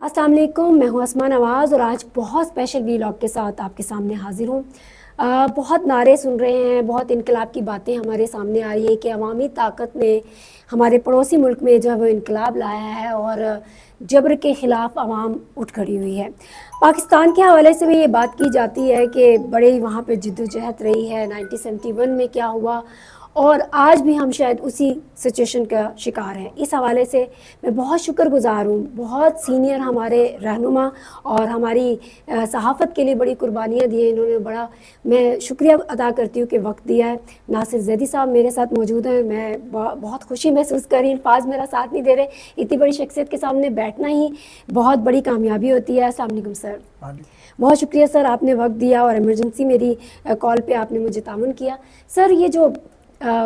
السلام علیکم، میں ہوں اسما نواز اور آج بہت اسپیشل ویلاگ کے ساتھ آپ کے سامنے حاضر ہوں۔ بہت نعرے سن رہے ہیں، بہت انقلاب کی باتیں ہمارے سامنے آ رہی ہیں کہ عوامی طاقت نے ہمارے پڑوسی ملک میں جو ہے وہ انقلاب لایا ہے اور جبر کے خلاف عوام اٹھ کھڑی ہوئی ہے۔ پاکستان کے حوالے سے بھی یہ بات کی جاتی ہے کہ بڑے وہاں پہ جدوجہد رہی ہے 1971 میں کیا ہوا، اور آج بھی ہم شاید اسی سچویشن کا شکار ہیں۔ اس حوالے سے میں بہت شکر گزار ہوں، بہت سینئر ہمارے رہنما اور ہماری صحافت کے لیے بڑی قربانیاں دی ہیں انہوں نے، بڑا میں شکریہ ادا کرتی ہوں کہ وقت دیا ہے۔ ناصر زیدی صاحب میرے ساتھ موجود ہیں، میں بہت خوشی محسوس کر رہی ہوں، الفاظ میرا ساتھ نہیں دے رہے، اتنی بڑی شخصیت کے سامنے بیٹھنا ہی بہت بڑی کامیابی ہوتی ہے۔ السلام علیکم سر۔ بہت شکریہ سر، آپ نے وقت دیا اور ایمرجنسی میری کال پہ آپ نے مجھے تعاون کیا۔ سر یہ جو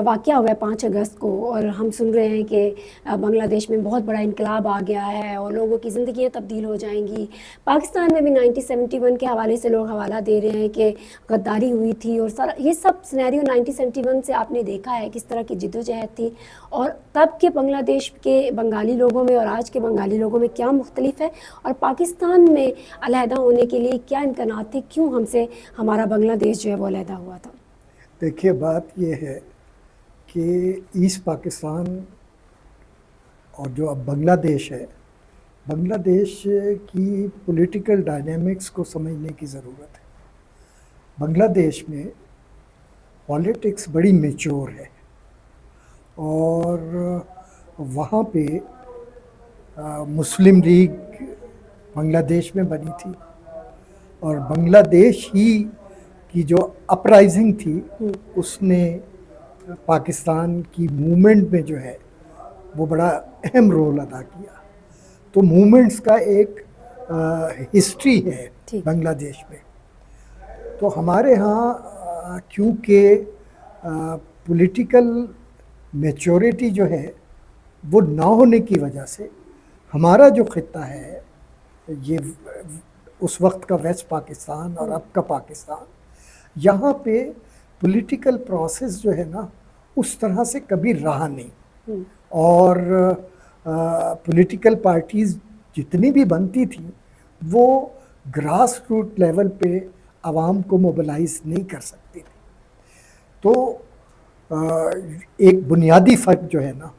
واقعہ ہوا ہے 5 اگست کو اور ہم سن رہے ہیں کہ بنگلہ دیش میں بہت بڑا انقلاب آ گیا ہے اور لوگوں کی زندگیاں تبدیل ہو جائیں گی، پاکستان میں بھی 1971 کے حوالے سے لوگ حوالہ دے رہے ہیں کہ غداری ہوئی تھی، اور سارا یہ سب سینیریو 1971 سے آپ نے دیکھا ہے کس طرح کی جدوجہد تھی، اور تب کے بنگلہ دیش کے بنگالی لوگوں میں اور آج کے بنگالی لوگوں میں کیا مختلف ہے، اور پاکستان میں علیحدہ ہونے کے لیے کیا امکانات تھے، کیوں ہم سے ہمارا بنگلہ دیش جو ہے وہ علیحدہ ہوا تھا؟ دیکھیے، بات یہ ہے کہ ایسٹ پاکستان اور جو اب بنگلہ دیش ہے، بنگلہ دیش کی پولیٹیکل ڈائنامکس کو سمجھنے کی ضرورت ہے۔ بنگلہ دیش میں پالیٹکس بڑی میچور ہے اور وہاں پہ مسلم لیگ بنگلہ دیش میں بنی تھی، اور بنگلہ دیش ہی کی جو اپرائزنگ تھی اس نے پاکستان کی موومنٹ میں جو ہے وہ بڑا اہم رول ادا کیا۔ تو موومنٹس کا ایک ہسٹری ہے بنگلہ دیش میں۔ تو ہمارے ہاں کیونکہ پولیٹیکل میچورٹی جو ہے وہ نہ ہونے کی وجہ سے ہمارا جو خطہ ہے، یہ اس وقت کا ویسٹ پاکستان اور اب کا پاکستان، یہاں پہ پولیٹیکل پروسیس جو ہے نا اس طرح سے کبھی رہا نہیں، اور پولیٹیکل پارٹیز جتنی بھی بنتی تھیں وہ گراس روٹ لیول پہ عوام کو موبلائز نہیں کر سکتی تھی۔ تو ایک بنیادی فرق جو ہے نا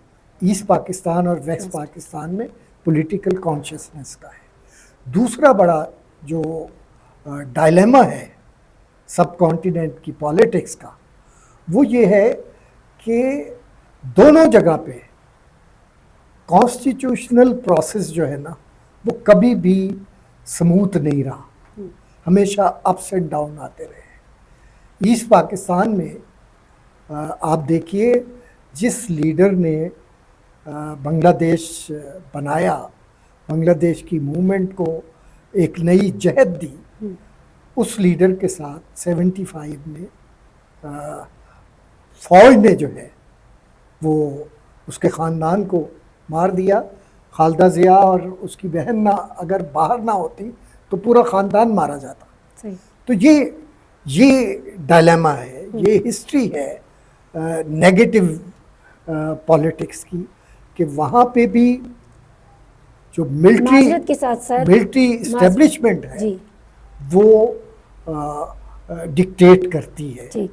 ایسٹ پاکستان اور ویسٹ پاکستان میں پولیٹیکل کانشسنس کا ہے۔ دوسرا بڑا جو ڈائلیما ہے سب کانٹیننٹ کی پالیٹکس کا، وہ یہ ہے کہ دونوں جگہ پہ کانسٹیٹیوشنل پروسیس جو ہے نا وہ کبھی بھی سموتھ نہیں رہا، ہمیشہ اپس اینڈ ڈاؤن آتے رہے۔ ایسٹ پاکستان میں آپ دیکھیے، جس لیڈر نے بنگلہ دیش بنایا، بنگلہ دیش کی موومنٹ کو ایک نئی جہت دی، اس لیڈر کے ساتھ 75 میں فوج نے جو ہے وہ اس کے خاندان کو مار دیا۔ خالدہ ضیاء اور اس کی بہن نہ اگر باہر نہ ہوتی تو پورا خاندان مارا جاتا۔ تو یہ ڈائلیما ہے، یہ ہسٹری ہے نیگیٹو پالیٹکس کی، کہ وہاں پہ بھی جو ملٹری اسٹیبلشمنٹ ہے وہ ڈکٹیٹ کرتی ہے۔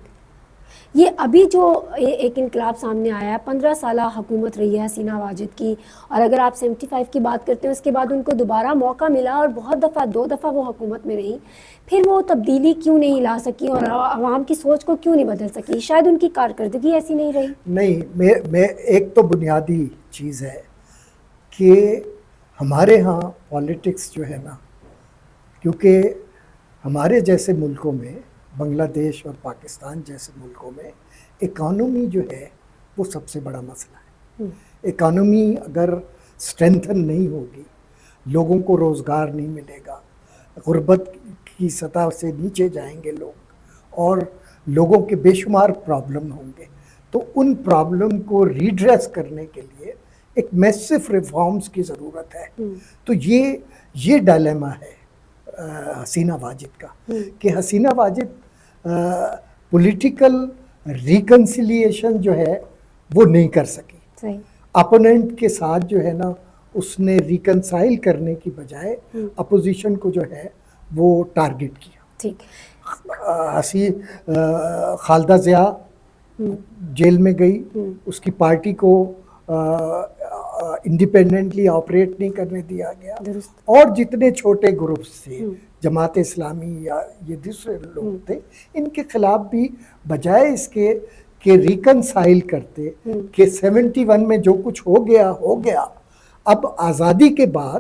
یہ ابھی جو ایک انقلاب سامنے آیا ہے، 15 سالہ حکومت رہی ہے حسینہ واجد کی، اور اگر آپ 75 کی بات کرتے ہیں اس کے بعد ان کو دوبارہ موقع ملا اور بہت دفعہ 2 دفعہ وہ حکومت میں رہی، پھر وہ تبدیلی کیوں نہیں لا سکی اور عوام کی سوچ کو کیوں نہیں بدل سکی؟ شاید ان کی کارکردگی ایسی نہیں رہی۔ نہیں، میں ایک تو بنیادی چیز ہے کہ ہمارے ہاں پالیٹکس جو ہے نا، کیونکہ ہمارے جیسے ملکوں میں، بنگلہ دیش اور پاکستان جیسے ملکوں میں اکانومی جو ہے وہ سب سے بڑا مسئلہ ہے۔ اکانومی اگر اسٹرینتھن نہیں ہوگی، لوگوں کو روزگار نہیں ملے گا، غربت کی سطح سے نیچے جائیں گے لوگ، اور لوگوں کے بے شمار پرابلم ہوں گے، تو ان پرابلم کو ریڈریس کرنے کے لیے ایک میسو ریفارمز کی ضرورت ہے۔ تو یہ ڈائلیما ہے حسینہ واجد کا، کہ حسینہ واجد پولیٹیکل ریکنسیلیشن جو ہے وہ نہیں کر سکی، اپوننٹ کے ساتھ جو ہے نا اس نے ریکنسائل کرنے کی بجائے اپوزیشن کو جو ہے وہ ٹارگٹ کیا. ٹھیک. خالدہ ضیاء جیل میں گئی, اس کی پارٹی کو انڈیپینڈنٹلی آپریٹ نہیں کرنے دیا گیا, اور جتنے چھوٹے گروپس تھے, جماعت اسلامی یا یہ دوسرے لوگ تھے, ان کے خلاف بھی بجائے اس کے کہ ریکنسائل کرتے کہ 71 میں جو کچھ ہو گیا, اب آزادی کے بعد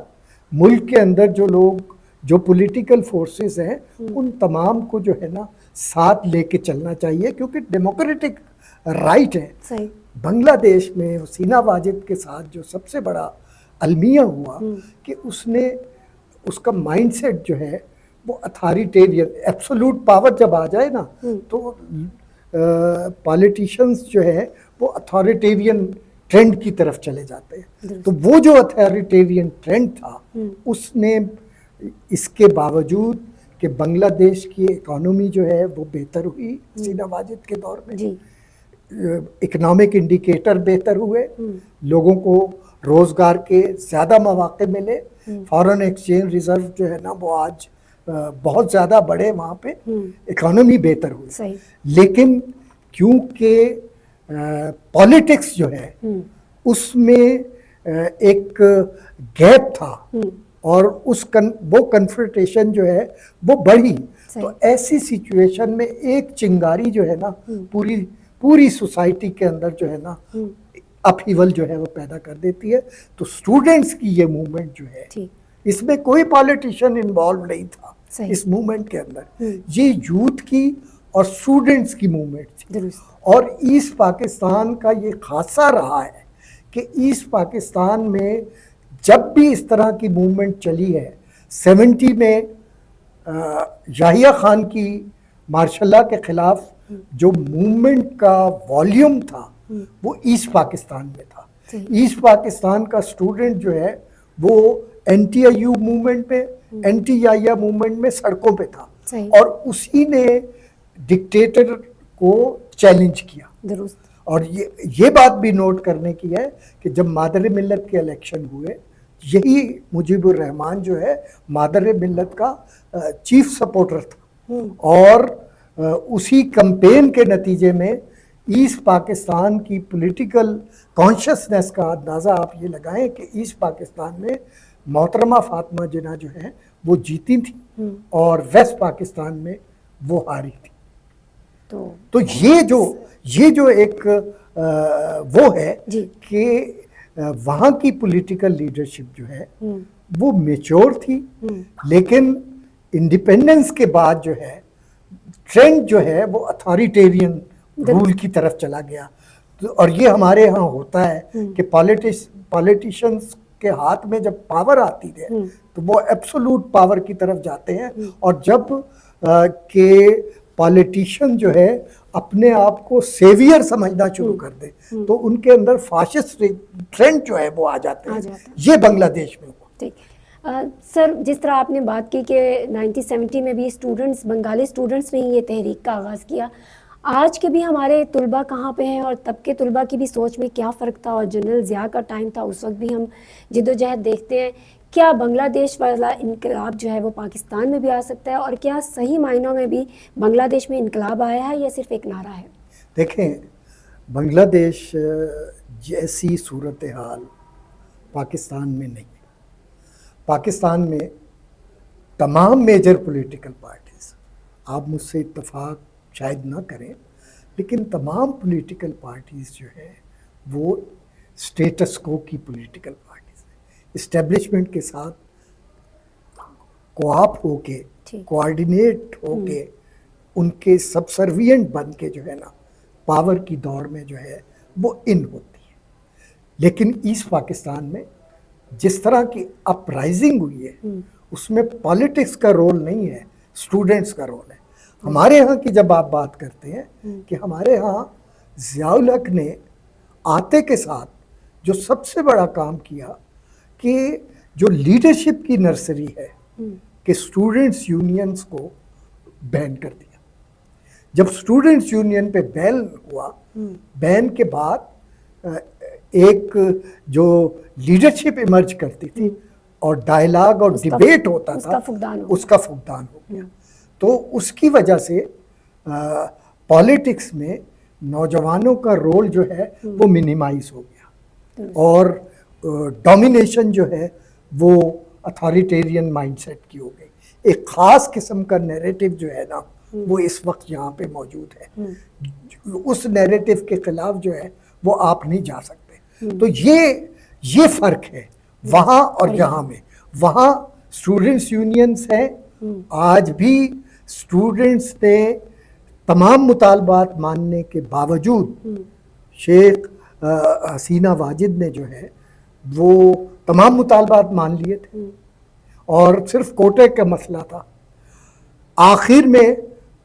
ملک کے اندر جو لوگ, جو پولیٹیکل فورسز ہیں, ان تمام کو جو ہے نا ساتھ لے کے چلنا چاہیے, کیونکہ ڈیموکریٹک رائٹ ہے. صحیح. بنگلہ دیش میں حسینہ واجد کے ساتھ جو سب سے بڑا المیہ ہوا کہ اس کا مائنڈ سیٹ جو ہے وہ اتھارٹیرین, ایبسولوٹ پاور جب آ جائے نا تو پالیٹیشینز جو ہے وہ اتھارٹیرین ٹرینڈ کی طرف چلے جاتے ہیں. تو وہ جو اتھارٹیرین ٹرینڈ تھا, اس نے اس کے باوجود کہ بنگلہ دیش کی اکانومی جو ہے وہ بہتر ہوئی حسینہ واجد کے دور میں, اکنامک انڈیکیٹر بہتر ہوئے, لوگوں کو روزگار کے زیادہ مواقع ملے, فارن ایکسچینج ریزرو جو ہے نا وہ آج بہت زیادہ بڑے, وہاں پہ اکانومی بہتر ہوئی. لیکن کیونکہ پالیٹکس جو ہے اس میں ایک گیپ تھا, اور وہ کنفرنٹیشن جو ہے وہ بڑھی, تو ایسی سچویشن میں ایک چنگاری جو ہے نا پوری سوسائٹی کے اندر جو ہے نا اپہیول جو ہے وہ پیدا کر دیتی ہے. تو اسٹوڈنٹس کی یہ موومنٹ جو ہے, اس میں کوئی پالیٹیشین انوالو نہیں تھا اس موومنٹ کے اندر, یہ یوتھ کی اور اسٹوڈنٹس کی موومنٹ تھی. اور ایسٹ پاکستان کا یہ خاصہ رہا ہے کہ ایسٹ پاکستان میں جب بھی اس طرح کی موومنٹ چلی ہے, 70 میں یحییٰ خان کی مارشل لاء کے خلاف جو موومنٹ کا والیوم تھا وہ ایسٹ پاکستان میں تھا. ایسٹ پاکستان کا اسٹوڈنٹ جو ہے وہ اینٹی ایو موومنٹ میں, اینٹی یحییٰ موومنٹ میں سڑکوں پہ تھا, اور اسی نے ڈکٹیٹر کو چیلنج کیا. اور یہ بات بھی نوٹ کرنے کی ہے کہ جب مادر ملت کے الیکشن ہوئے, یہی مجیب الرحمان جو ہے مادر ملت کا چیف سپورٹر تھا, اور اسی کمپین کے نتیجے میں ایسٹ پاکستان کی پولیٹیکل کانشسنس کا اندازہ آپ یہ لگائیں کہ ایسٹ پاکستان میں محترمہ فاطمہ جناح جو ہیں وہ جیتی تھیں, اور ویسٹ پاکستان میں وہ ہاری تھی. تو یہ جو ایک وہ ہے کہ وہاں کی پولیٹیکل لیڈرشپ جو ہے وہ میچور تھی, لیکن انڈیپینڈنس کے بعد جو ہے ٹرینڈ جو ہے وہ اتھارٹیرین رول کی طرف چلا گیا. اور یہ ہمارے ہاں ہوتا ہے کہ پالیٹیشنز کے ہاتھ میں جب پاور آتی ہے تو وہ ایبسولوٹ پاور کی طرف جاتے ہیں, اور جب کہ پالیٹیشین جو ہے اپنے آپ کو سیویئر سمجھنا شروع کر دے تو ان کے اندر فاشسٹ ٹرینڈ جو ہے وہ آ جاتے ہیں. یہ بنگلہ دیش میں ہوا. سر, جس طرح آپ نے بات کی کہ 1970 میں بھی بنگالی اسٹوڈنٹس نے یہ تحریک کا آغاز کیا, آج کے بھی ہمارے طلباء کہاں پہ ہیں, اور تب کے طلباء کی بھی سوچ میں کیا فرق تھا, اور جنرل ضیاء کا ٹائم تھا, اس وقت بھی ہم جد و جہد دیکھتے ہیں. کیا بنگلہ دیش والا انقلاب جو ہے وہ پاکستان میں بھی آ سکتا ہے, اور کیا صحیح معنوں میں بھی بنگلہ دیش میں انقلاب آیا ہے یا صرف ایک نعرہ ہے؟ دیکھیں, بنگلہ دیش جیسی صورتحال پاکستان میں نہیں. پاکستان میں تمام میجر پولیٹیکل پارٹیز, آپ مجھ سے اتفاق شاید نہ کریں, لیکن تمام پولیٹیکل پارٹیز جو ہے وہ اسٹیٹس کو کی پولیٹیکل پارٹیز ہیں. اسٹیبلشمنٹ کے ساتھ کوآپ ہو کے, کوآرڈینیٹ ہو کے, ان کے سبسروینٹ بن کے جو ہے نا پاور کی دوڑ میں جو ہے وہ ان ہوتی ہے. لیکن ایسٹ پاکستان میں جس طرح کی اپ رائزنگ ہوئی ہے اس میں پالیٹکس کا رول نہیں ہے, اسٹوڈنٹس کا رول ہے. ہمارے ہاں کی جب آپ بات کرتے ہیں کہ ہمارے ہاں ضیاء الحق نے آتے کے ساتھ جو سب سے بڑا کام کیا کہ جو لیڈرشپ کی نرسری ہے کہ اسٹوڈنٹس یونینز کو بین کر دیا. جب اسٹوڈنٹس یونین پہ بین ہوا, بین کے بعد ایک جو لیڈرشپ ایمرج کرتی تھی اور ڈائلاگ اور ڈیبیٹ ہوتا تھا اس کا فقدان ہو گیا. تو اس کی وجہ سے پالیٹکس میں نوجوانوں کا رول جو ہے وہ منیمائز ہو گیا اور ڈومینیشن جو ہے وہ اتھارٹیرین مائنڈ سیٹ کی ہو گئی. ایک خاص قسم کا نیریٹو جو ہے نا وہ اس وقت یہاں پہ موجود ہے. اس نیریٹو کے خلاف جو ہے وہ آپ نہیں جا سکتے. تو یہ فرق ہے وہاں اور یہاں میں. وہاں اسٹوڈنٹس یونینز ہیں, آج بھی اسٹوڈنٹس نے تمام مطالبات ماننے کے باوجود شیخ حسینہ واجد نے جو ہے وہ تمام مطالبات مان لیے تھے اور صرف کوٹے کا مسئلہ تھا. آخر میں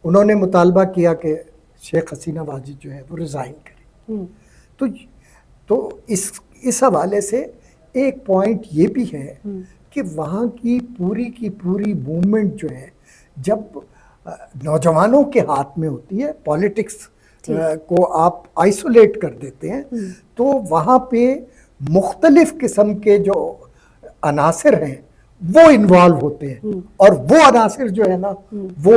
انہوں نے مطالبہ کیا کہ شیخ حسینہ واجد جو ہے وہ ریزائن کریں. تو اس حوالے سے ایک پوائنٹ یہ بھی ہے کہ وہاں کی پوری موومنٹ جو ہے جب نوجوانوں کے ہاتھ میں ہوتی ہے, پالیٹکس کو آپ آئسولیٹ کر دیتے ہیں, تو وہاں پہ مختلف قسم کے جو عناصر ہیں وہ انوالو ہوتے ہیں اور وہ عناصر جو ہے نا وہ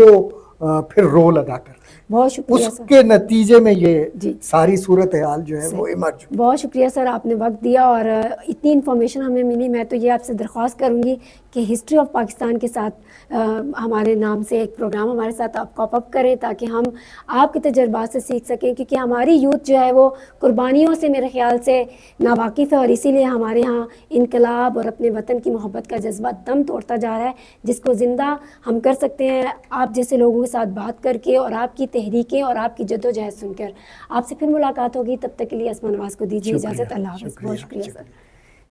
پھر رول ادا کرتے ہیں. بہت شکریہ اس کے نتیجے میں یہ ساری صورتحال جو ہے وہ ایمرج. بہت شکریہ سر, آپ نے وقت دیا اور اتنی انفارمیشن ہمیں ملی. میں تو یہ آپ سے درخواست کروں گی کہ ہسٹری آف پاکستان کے ساتھ ہمارے نام سے ایک پروگرام ہمارے ساتھ آپ کاپ اپ کریں تاکہ ہم آپ کے تجربات سے سیکھ سکیں, کیونکہ ہماری یوتھ جو ہے وہ قربانیوں سے میرے خیال سے ناواقف ہے اور اسی لیے ہمارے ہاں انقلاب اور اپنے وطن کی محبت کا جذبہ دم توڑتا جا رہا ہے, جس کو زندہ ہم کر سکتے ہیں آپ جیسے لوگوں کے ساتھ بات کر کے اور آپ کی تحریکیں اور آپ کی جدوجہد سن کر. آپ سے پھر ملاقات ہوگی, تب تک کے لیے اسما نواز کو دیجیے اجازت. اللہ حافظ. بہت شکریہ سر.